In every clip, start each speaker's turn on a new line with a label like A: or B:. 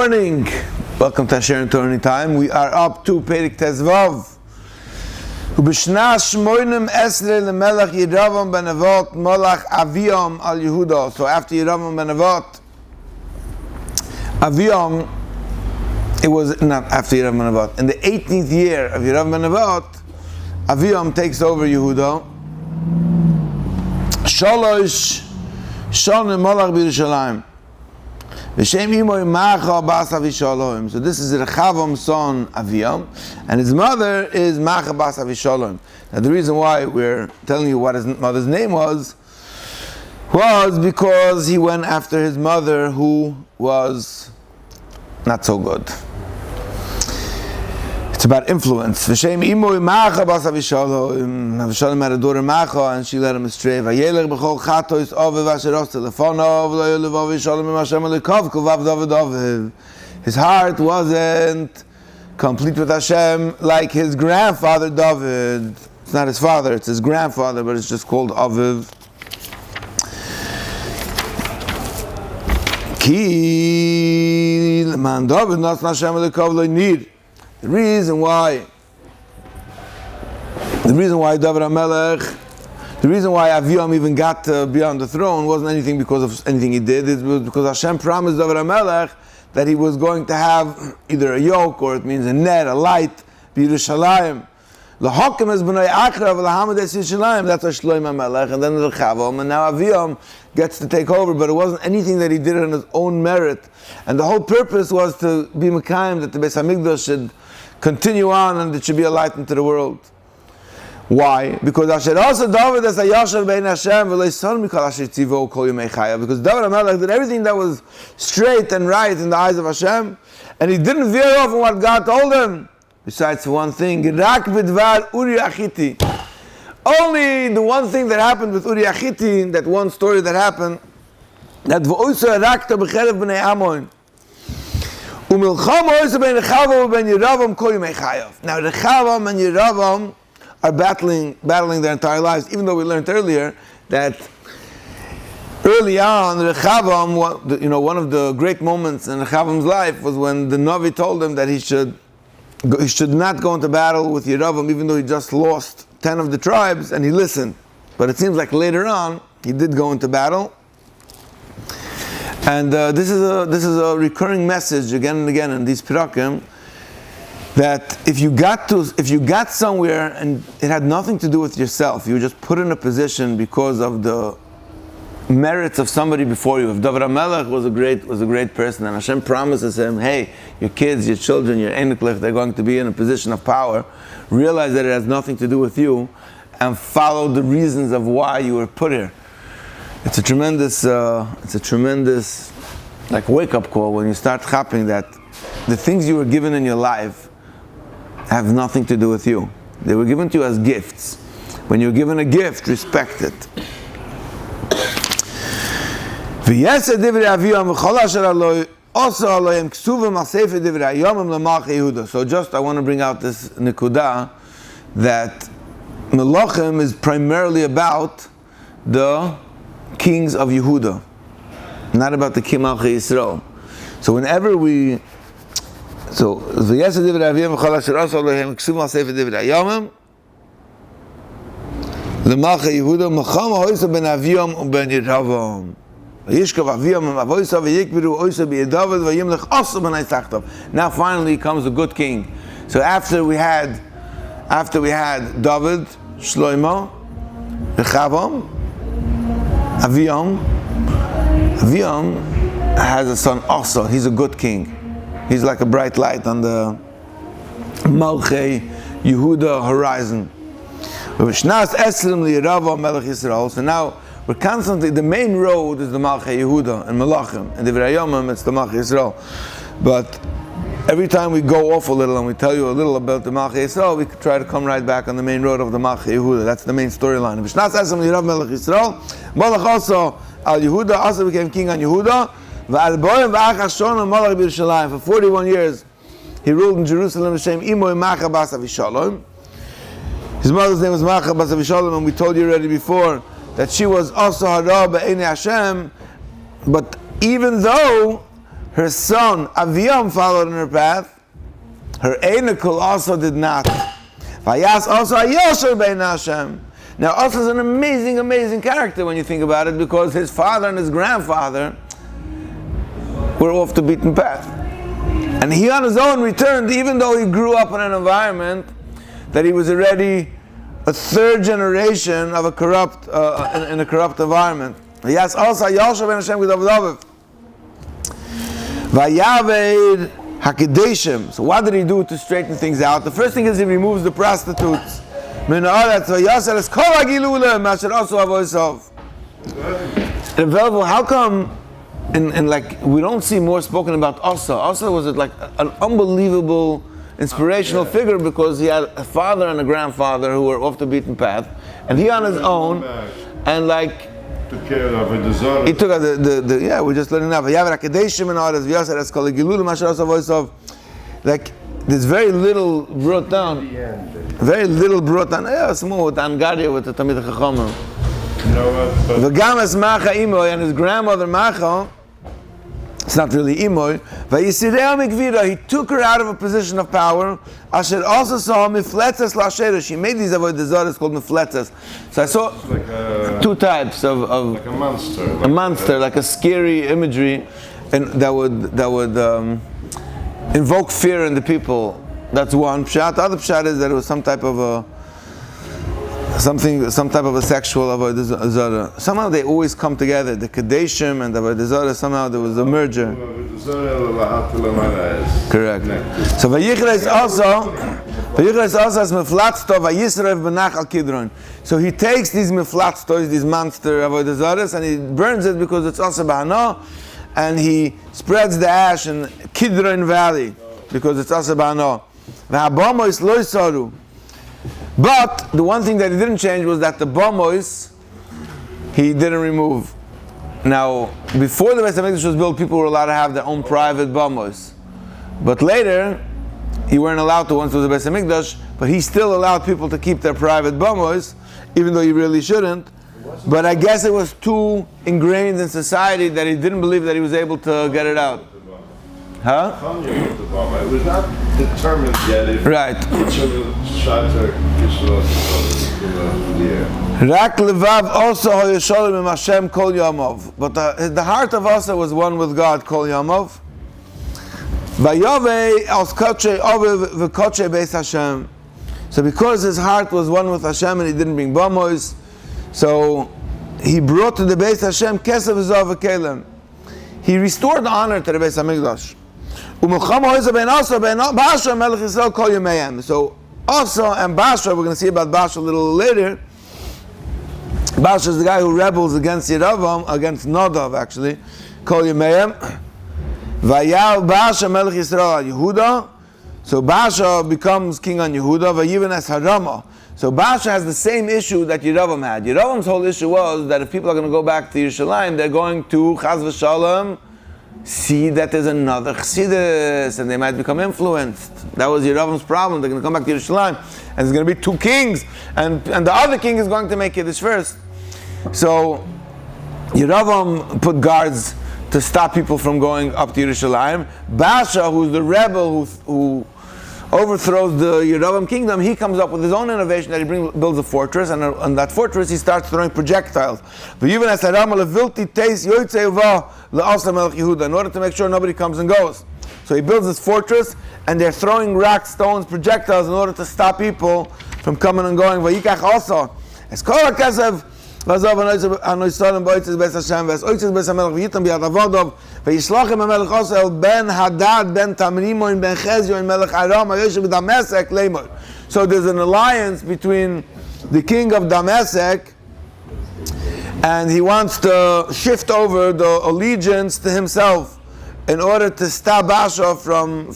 A: morning. Welcome to Asher and Torah Time. We are up to Perik Tezvav. Ubishna shmoinim esre lemelech Yeravam ben Nevat Molach Aviam al Yehuda. So after Yeravam ben Nevat, Aviam, it was not after Yeravam ben Nevat. In the 18th year of Yeravam ben Nevat, Aviam takes over Yehuda. Shalosh Shonim Molach b'Yerushalayim. So this is Rechavam's son Aviam, and his mother is Macha bas Avishalom. Now the reason why we're telling you what his mother's name was because he went after his mother, who was not so good. It's about influence. V'shem imoy Macha bas Avishalom. Avishalom had a daughter Macha, and she led him astray. Vayelech b'chol chatois ovev asher os telefonov lo yolev Avishalom im Hashem alikov kuvav David ovev. His heart wasn't complete with Hashem like his grandfather David. It's not his father; it's his grandfather, but it's just called Aviv. Ki man David not Hashem alikov lo nir. The reason why David HaMelech, the reason why Aviam even got to be on the throne wasn't anything because of anything he did. It was because Hashem promised David HaMelech that he was going to have either a yoke, or it means a net, a light, b'Yerushalayim. L'hokim es b'nai akrav l'hamad es Yerushalayim. That's what Shloim HaMelech, and then the Chavam, and now Aviam gets to take over. But it wasn't anything that he did on his own merit, and the whole purpose was to be Mekayim, that the Beis Hamikdash should continue on, and it should be a light into the world. Why? Because Asher also David as a Yashar bein Hashem v'lo son mikol Asher tzivo kol yomei chayav. Because David HaMelech did everything that was straight and right in the eyes of Hashem, and he didn't veer off from what God told him. Besides one thing, Rak b'dvar Uri Achiti. Only the one thing that happened with Uri Achiti, that one story that happened, that v'oisa rakta b'cherev b'nei Amon. Now Rechavam and Yeravam are battling their entire lives, even though we learned earlier that early on Rechavam, one of the great moments in Rechavam's life was when the Navi told him that he should not go into battle with Yeravam, even though he just lost 10 of the tribes, and he listened. But it seems like later on he did go into battle. And this is a recurring message again and again in these pirakim, that if you got somewhere and it had nothing to do with yourself, you were just put in a position because of the merits of somebody before you. If David HaMelech was a great person, and Hashem promises him, hey, your kids, your children, your Eniklich, they're going to be in a position of power, realize that it has nothing to do with you, and follow the reasons of why you were put here. It's a tremendous like wake-up call when you start chapping that the things you were given in your life have nothing to do with you. They were given to you as gifts. When you're given a gift, respect it. So just I want to bring out this nekuda that Melachim is primarily about the kings of Yehuda, not about the Kim Malchei Yisrael. So whenever the Yesed Divrei Aviyam v'chol asher asa Elohim k'suv al sefer Divrei Hayamim l'Malchei Yehuda Melcham ha'oisa ben Aviyam u'ben Yeravam v'yishkav Aviyam v'avoisa v'yikbiru oisa b'yedavid v'yimlech asa b'nai tachtav. Now finally comes a good king. So after we had David, Shlomo, Rechavam, Aviam has a son also. He's a good king. He's like a bright light on the Malchei Yehuda horizon. So now we're constantly, the main road is the Malchei Yehuda and Melachim, and the Divrei Hayamim it's the Malchei Yisrael. But every time we go off a little and we tell you a little about the Malchei Yisrael, we try to come right back on the main road of the Malchei Yehuda. That's the main storyline. Malach also Al Yehuda also became king on Yehuda. For 41 years he ruled in Jerusalem. His mother's name was Macha bas Avishalom, and we told you already before that she was also hara b'einei Hashem. But even though her son Aviam followed in her path, her Einekul also did not. Vayas also Ayosher bein Hashem. Now also is an amazing character when you think about it, because his father and his grandfather were off the beaten path. And he on his own returned, even though he grew up in an environment that he was already a third generation of a corrupt, in a corrupt environment. Yes, also Yosha ben Hashem Gedav Vayaved Hakideshim. So what did he do to straighten things out? The first thing is he removes the prostitutes. How come in like we don't see more spoken about Asa? Asa was like an unbelievable inspirational figure, because he had a father and a grandfather who were off the beaten path, and he on his own, and like
B: took care of it.
A: He took the yeah, we're just learning now. Like there's very little brought down. Very little brought down. Yeah, small with Angaria with the Tamid Chachamim.
B: You know what?
A: V'gamas Macha Imoy, and his grandmother Macha, it's not really Imoy, Vayisireo Mikvira, he took her out of a position of power. Asher also saw Mifletzes Lashera, she made these avodah zaros called Mifletzes. So I saw like two types of
B: like a monster.
A: A monster, like a scary imagery, and that would invoke fear in the people. That's one pshat. The other pshat is that it was some type of a sexual avodah zara. Somehow they always come together. The kadeshim and the avodah zara. Somehow there was a merger. Correct. So vayichra is also as meflatsto vayisrev benach al kidron. So he takes these meflatstos, these monster avodah zaras, and he burns it because it's also b'hana, and he spreads the ash in Kidron Valley because it's also b'hana. V'habamos lo yisaru. But the one thing that he didn't change was that the bomos he didn't remove. Now, before the Beis HaMikdash was built, people were allowed to have their own private bomos. But later, you weren't allowed to once it was the Beis HaMikdash, but he still allowed people to keep their private bomos, even though you really shouldn't. But I guess it was too ingrained in society that he didn't believe that he was able to get it out. Huh?
B: It was not determined yet if
A: right. Rak levav also hoyesholim im Hashem kol yomov. But the heart of Asa was one with God kol yomov. Vayove als koche ove v'koche beis Hashem. So because his heart was one with Hashem and he didn't bring bomos, so he brought to the Beis Hashem kesav zav v'kelem. He restored honor to the Beis HaMikdash. So Asa and Basha, we're going to see about Basha a little later. Basha is the guy who rebels against Yeravam, against Nadav actually. Kol Yemeyam. Vayal Basha Melech Yisrael Yehuda. So Basha becomes king on Yehuda. Vayiven es Harama. So Basha has the same issue that Yeravam had. Yeravam's whole issue was that if people are going to go back to Yerushalayim, they're going to Chaz v'Shalom see that there's another Chassidus, and they might become influenced. That was Yeravam's problem. They're going to come back to Yerushalayim, and there's going to be two kings, and the other king is going to make Kiddush first. So Yeravam put guards to stop people from going up to Yerushalayim. Basha, who's the rebel who overthrows the Yeravam kingdom, he comes up with his own innovation that he builds a fortress, and on that fortress he starts throwing projectiles. In order to make sure nobody comes and goes. So he builds this fortress, and they're throwing rocks, stones, projectiles in order to stop people from coming and going. Vayikach also. וישלח עם המלך עושה אל בן הדד, בן תמרימון, בן חזיון, מלך ארם, היושב בדמשק, לאמור. So there's an alliance between the king of Damascus, and he wants to shift over the allegiance to himself in order to stop Basha from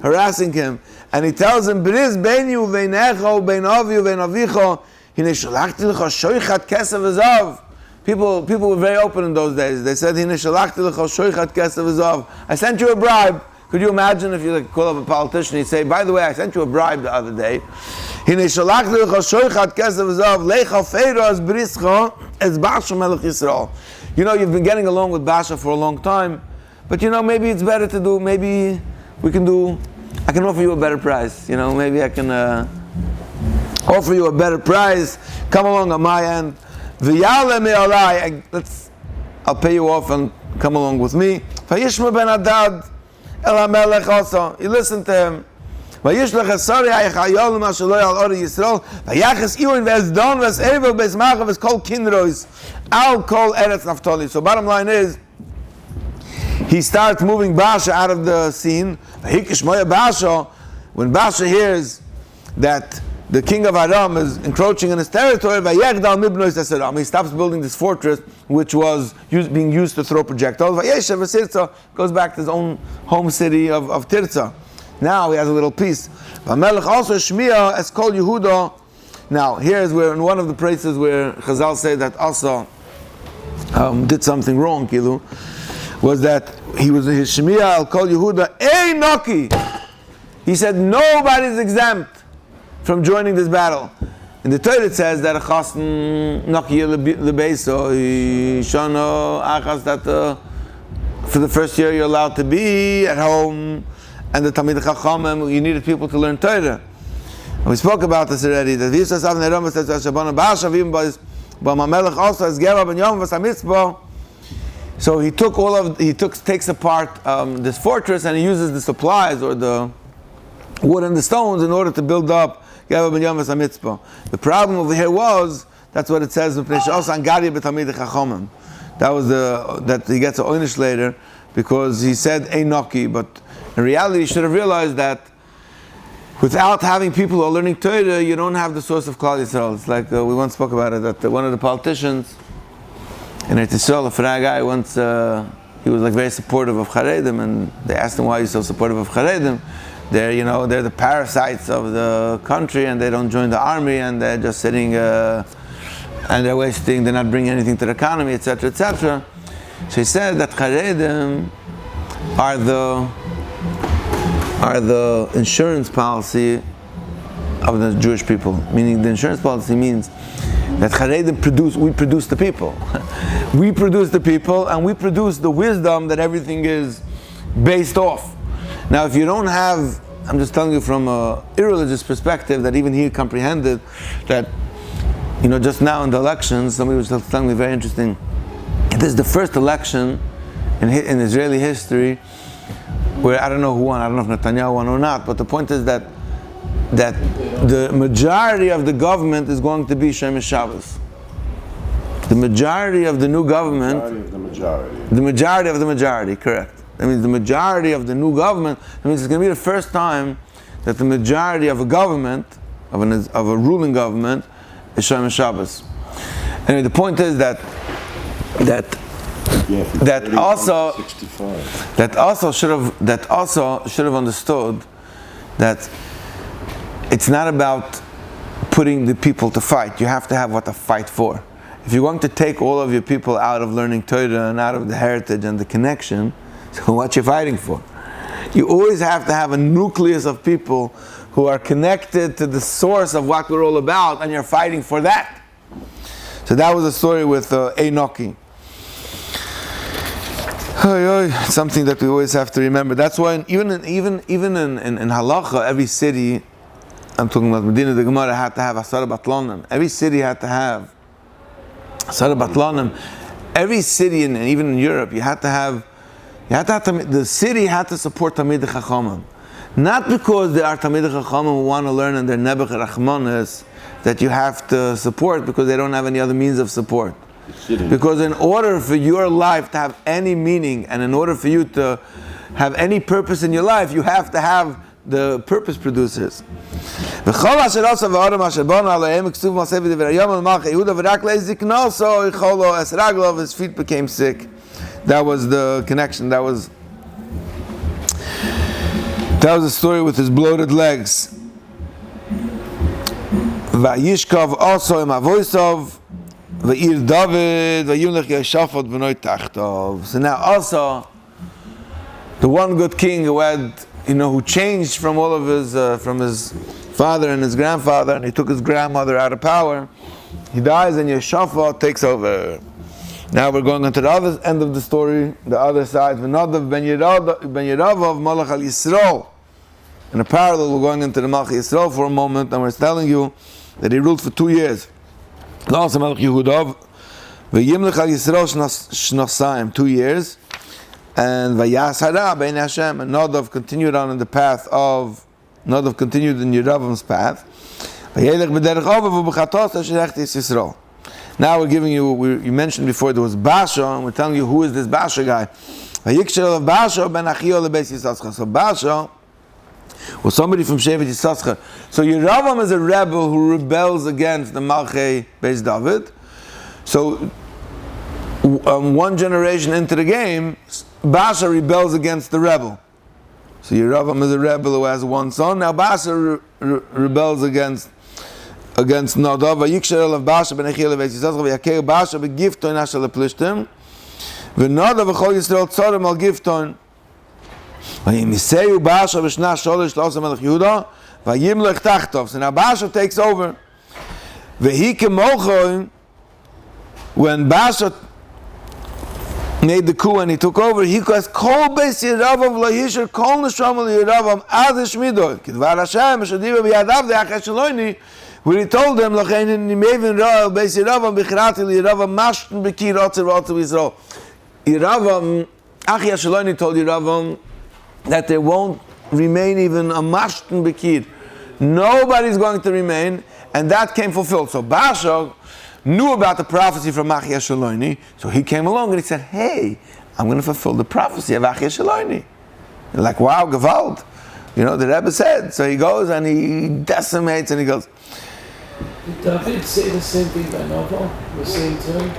A: harassing him. And he tells him, B'riz beinu v'einecho, bein aviu v'ein avicho, hine shalachti l'cha shoichat kesef v'zav. People were very open in those days. They said, I sent you a bribe. Could you imagine if you call up a politician, he'd say, by the way, I sent you a bribe the other day. You know, you've been getting along with Basha for a long time, but maybe it's better to do, maybe we can do, I can offer you a better price, maybe I can offer you a better price, come along on my end, I'll pay you off and come along with me. Vayishma ben Hadad el HaMelech also, he listened to him. Vayishlach esari ha'ychayolim ashaloi al ori Yisrael, vayachas iuin ve'ezdon ve'ezevel be'ezmacha ve'ezkol kinrois al kol eretz Naftali. So bottom line is, he starts moving Baasha out of the scene. When Baasha hears that the king of Aram is encroaching in his territory, he stops building this fortress, which was being used to throw projectiles. Goes back to his own home city of Tirza. Now he has a little peace. Also Shmiya as called Yehuda. Now here's where, in one of the places where Chazal say that Asa did something wrong, was that he was his Shmiya al Kol Yehuda Noki. He said nobody's exempt from joining this battle. In the Torah it says that a chasn Noki lebeiso shano achas, that for the first year you're allowed to be at home, and the Talmid Chachamim, you needed people to learn Torah. And we spoke about this already. That Visa Sav Nerama says Shabana Baasha Vim Bas Mamelech also as Gera Ben Yom Vasamitzbo. So he takes apart this fortress, and he uses the supplies or the wood and the stones in order to build up Gera Ben Yom Vasamitzbo. The problem over here was, that's what it says in Pnei Angari B'Talmid Chachamim. That was that he gets a oynish later, because he said Einoki, but in reality, you should have realized that without having people who are learning Torah, you don't have the source of Klal Yisrael. It's like we once spoke about it, that one of the politicians in Eretz Yisrael, a Frag guy, once he was like very supportive of Charedim, and they asked him why he's so supportive of Charedim. They're the parasites of the country, and they don't join the army, and they're just sitting and they're wasting, they're not bringing anything to the economy, etc., etc. So he said that Charedim are the insurance policy of the Jewish people. Meaning the insurance policy means that Charedim we produce the people. We produce the people, and we produce the wisdom that everything is based off. Now if you don't have, I'm just telling you from an irreligious perspective, that even he comprehended that, just now in the elections, somebody was telling me very interesting, this is the first election in Israeli history where I don't know who won, I don't know if Netanyahu won or not, but the point is that the majority of the government is going to be Shemesh Shabbos. The majority of the new government, the majority of the majority, correct. That means the majority of the new government, that means it's going to be the first time that the majority of a government, of a ruling government, is Shemesh Shabbos. Anyway, the point is that also should have understood that it's not about putting the people to fight. You have to have what to fight for. If you're going to take all of your people out of learning Torah and out of the heritage and the connection, so what you're fighting for? You always have to have a nucleus of people who are connected to the source of what we're all about, and you're fighting for that. So that was the story with Einoki. Something that we always have to remember. That's why even in Halacha, every city, I'm talking about Medina, the Gemara had to have Asara Batlanim. Every city had to have Asara Batlanim. Every city, and even in Europe, the city had to support Talmid Chachamim. Not because there are Talmid Chachamim who want to learn and they're Nebuch Rachmanis that you have to support because they don't have any other means of support. Because in order for your life to have any meaning, and in order for you to have any purpose in your life, you have to have the purpose producers. So his feet became sick. That was the connection. That was the story with his bloated legs. Vayishkov also im avoisov. So now also, the one good king who had, who changed from all of his, from his father and his grandfather, and he took his grandmother out of power, he dies and Yehoshaphat takes over. Now we're going on to the other end of the story, the other side. Nadav ben Yerava of Malach al Yisrael. In a parallel, we're going into the Malach Yisrael for a moment, and we're telling you that he ruled for 2 years. Also Melech Yehudav, v'yimlech al Yisrael shnosayim, 2 years, and v'yasara bein Hashem, and Nadav continued on in the path of, Nadav continued in Yeravam's path. V'yelech b'derech ovav v'b'chatos asher echtis Yisrael. Now we're giving you, you mentioned before there was Basha, and we're telling you who is this Basha guy. V'yikshel of Basha ben Achio lebeis Yisachar. So Basha was somebody from Shevet Yisachar. So Yeravam is a rebel who rebels against the Malchei Beis David. So one generation into the game, Basha rebels against the rebel. So Yeravam is a rebel who has one son. Now Basha rebels against Nadav. Vayikshel of Basha ben Achio lebeis Yisachar v'yaker Basha begifton asher leplishtim v'Nadav v'chol Yisrael tzorem al gifton. Vayimiseyu Basha v'shna sholish l'osam Melech Yehuda vayimlech tachtov. So now Basha takes over. V'hi kemocho, when Basha made the coup and he took over, he goes kol beis Yeravam lahishar kol neshama Yeravam ad shmido kidvar Hashem shadiva biyadav de'achas shloini, where he told them lachein nimevin ra beis Yeravam b'chirati Yeravam mashten b'kir otzer v'otzer Yisrael. Yeravam Achia Shloini told Yeravam that there won't remain even a mashten b'kir. Nobody's going to remain, and that came fulfilled. So Basha knew about the prophecy from Achia Shloini, so he came along and he said, hey, I'm going to fulfill the prophecy of Achia Shloini. They're like, wow, Gewalt. You know, the Rebbe said. So he goes and he decimates and he goes.
C: Did David say the same thing by Novel? The same time?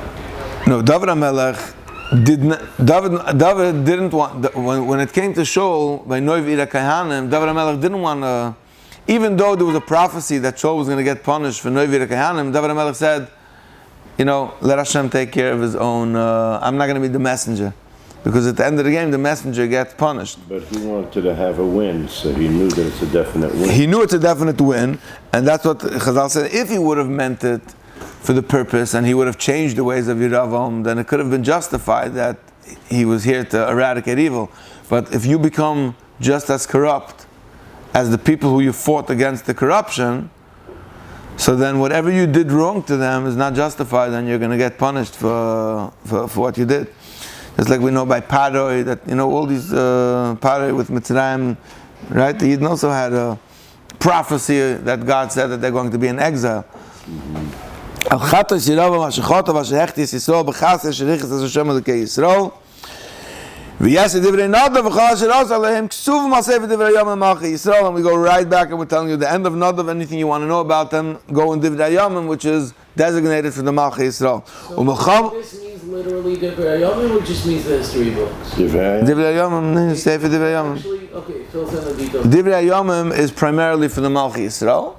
A: No, David HaMelech did not, David didn't want, when it came to Shaul, by Noiv Ira Kahanim, David HaMelech didn't want to, even though there was a prophecy that Shaul was going to get punished for Noiv Ira Kahanim, David HaMelech said, you know, let Hashem take care of his own, I'm not going to be the messenger. Because at the end of the game, the messenger gets punished.
B: But he wanted to have a win, so he knew that it's a definite win.
A: He knew it's a definite win, and that's what Chazal said. If he would have meant it for the purpose, and he would have changed the ways of Yeravam, then it could have been justified that he was here to eradicate evil. But if you become just as corrupt as the people who you fought against the corruption, so then whatever you did wrong to them is not justified, and you're going to get punished for what you did. Just like we know by Paroi, that, you know, all these Paroi with Mitzrayim, right? The Yidden also had a prophecy that God said that they're going to be in exile. Al chatos Yeravam asher chotav asher hechtis Yisrael b'chas asher hichas Hashem Elokei Yisrael v'yaseh divrei Nadav v'chol asher osa alehem ksuv ma'aseh v'divrei Yamim Malchei Yisrael. And we go right back and we're telling you the end of Nadav. Anything you want to know about them, go in Divrei Yamim, which is designated for the Malchei Yisrael.
C: So this means literally Divrei Yamim, or just means the history books?
A: Divrei Yamim, say for Divrei Yamim.
C: Actually, okay, fill in the details.
A: Divrei Yamim is primarily for the Malchei Yisrael,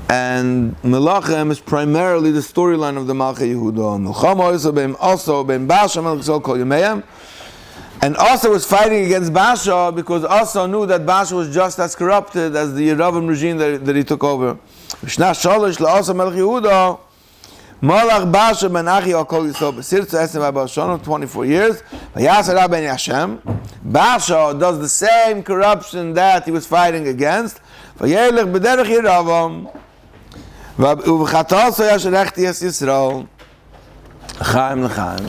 A: and Melachim is primarily the storyline of the Malchei Yehuda. Also ben Basha Melech Yisrael Kol Yameim, and Asa was fighting against Basha because Asa knew that Basha was just as corrupted as the Yeravam regime that he took over. Shna Shalish LaAsa Melech Yehuda Malach Basha ben Achia Kol Yisrael B'Sirtza Esem Abashon, 24 years. V'Yasara ben Hashem. Basha does the same corruption that he was fighting against. V'Yelech b'derech Yeravam V'Chatos Yasher Echti Yisrael Chaim L'Chaim.